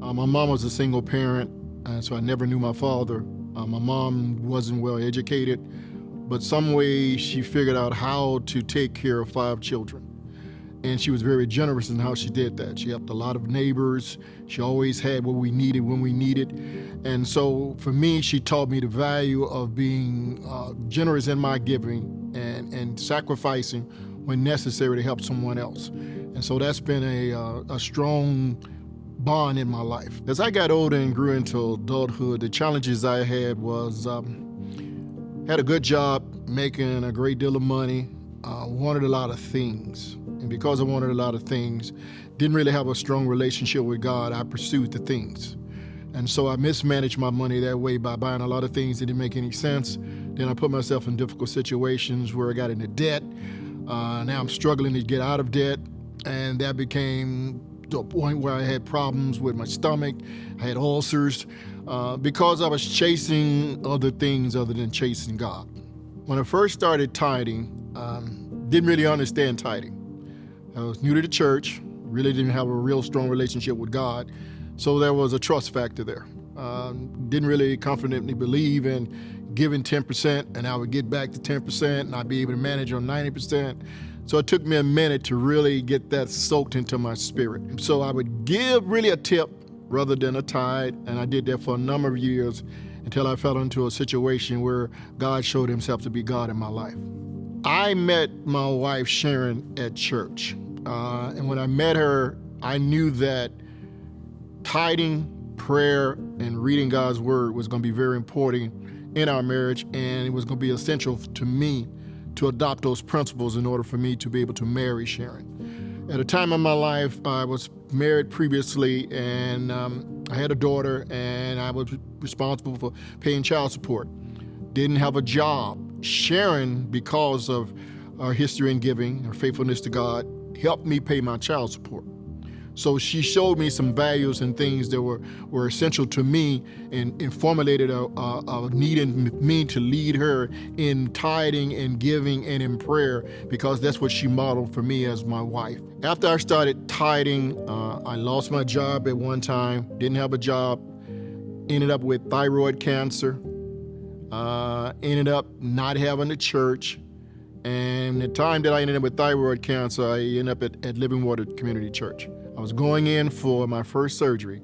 My mom was a single parent, so I never knew my father. My mom wasn't well educated, but some way she figured out how to take care of 5 children. And she was very generous in how she did that. She helped a lot of neighbors. She always had what we needed when we needed. And so for me, she taught me the value of being generous in my giving and sacrificing when necessary to help someone else. And so that's been a strong bond in my life. As I got older and grew into adulthood, the challenges I had was, had a good job, making a great deal of money, wanted a lot of things. And because I wanted a lot of things, didn't really have a strong relationship with God, I pursued the things. And so I mismanaged my money that way by buying a lot of things that didn't make any sense. Then I put myself in difficult situations where I got into debt. Now I'm struggling to get out of debt. And that became to a point where I had problems with my stomach. I had ulcers because I was chasing other things other than chasing God. When I first started tithing, didn't really understand tithing. I was new to the church, really didn't have a real strong relationship with God, so there was a trust factor there. Didn't really confidently believe in giving 10% and I would get back to 10% and I'd be able to manage on 90%. So it took me a minute to really get that soaked into my spirit. So I would give really a tip rather than a tithe, and I did that for a number of years until I fell into a situation where God showed himself to be God in my life. I met my wife, Sharon, at church. And when I met her, I knew that tithing, prayer, and reading God's word was going to be very important in our marriage, and it was going to be essential to me to adopt those principles in order for me to be able to marry Sharon. At a time in my life, I was married previously, and I had a daughter, and I was responsible for paying child support. Didn't have a job. Sharon, because of our history in giving, her faithfulness to God, helped me pay my child support. So she showed me some values and things that were essential to me and formulated a need in me to lead her in tithing and giving and in prayer, because that's what she modeled for me as my wife. After I started tithing, I lost my job at one time, didn't have a job, ended up with thyroid cancer, ended up not having a church. And the time that I ended up with thyroid cancer, I ended up at Living Water Community Church. I was going in for my first surgery,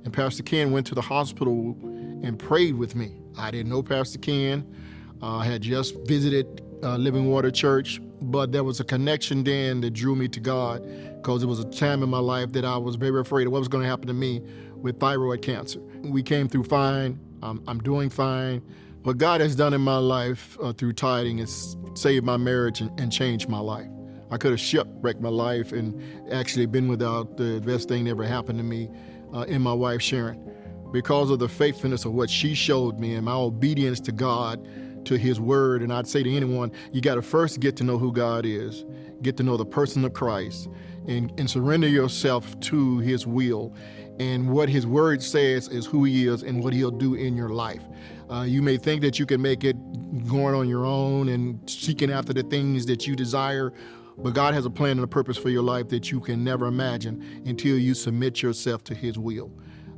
and Pastor Ken went to the hospital and prayed with me. I didn't know Pastor Ken. I had just visited Living Water Church, but there was a connection then that drew me to God, because it was a time in my life that I was very afraid of what was going to happen to me with thyroid cancer. We came through fine. I'm doing fine. What God has done in my life through tithing is saved my marriage and changed my life. I could have shipwrecked my life and actually been without the best thing that ever happened to me in my wife, Sharon. Because of the faithfulness of what she showed me and my obedience to God, to his word. And I'd say to anyone, you got to first get to know who God is, get to know the person of Christ, and surrender yourself to his will. And what his word says is who he is and what he'll do in your life. You may think that you can make it going on your own and seeking after the things that you desire, but God has a plan and a purpose for your life that you can never imagine until you submit yourself to his will.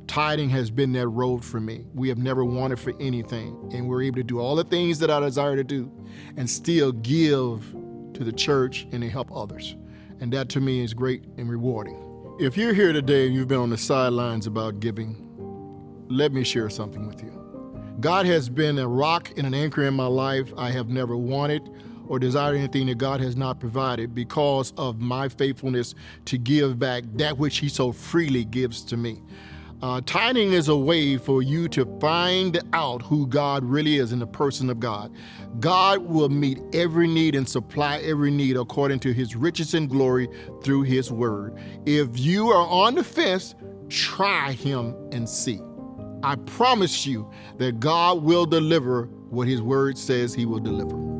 Tithing has been that road for me. We have never wanted for anything, and we're able to do all the things that I desire to do and still give to the church and to help others. And that to me is great and rewarding. If you're here today and you've been on the sidelines about giving, let me share something with you. God has been a rock and an anchor in my life. I have never wanted or desired anything that God has not provided because of my faithfulness to give back that which he so freely gives to me. Tithing is a way for you to find out who God really is in the person of God. God will meet every need and supply every need according to his riches and glory through his word. If you are on the fence, try him and see. I promise you that God will deliver what his word says he will deliver.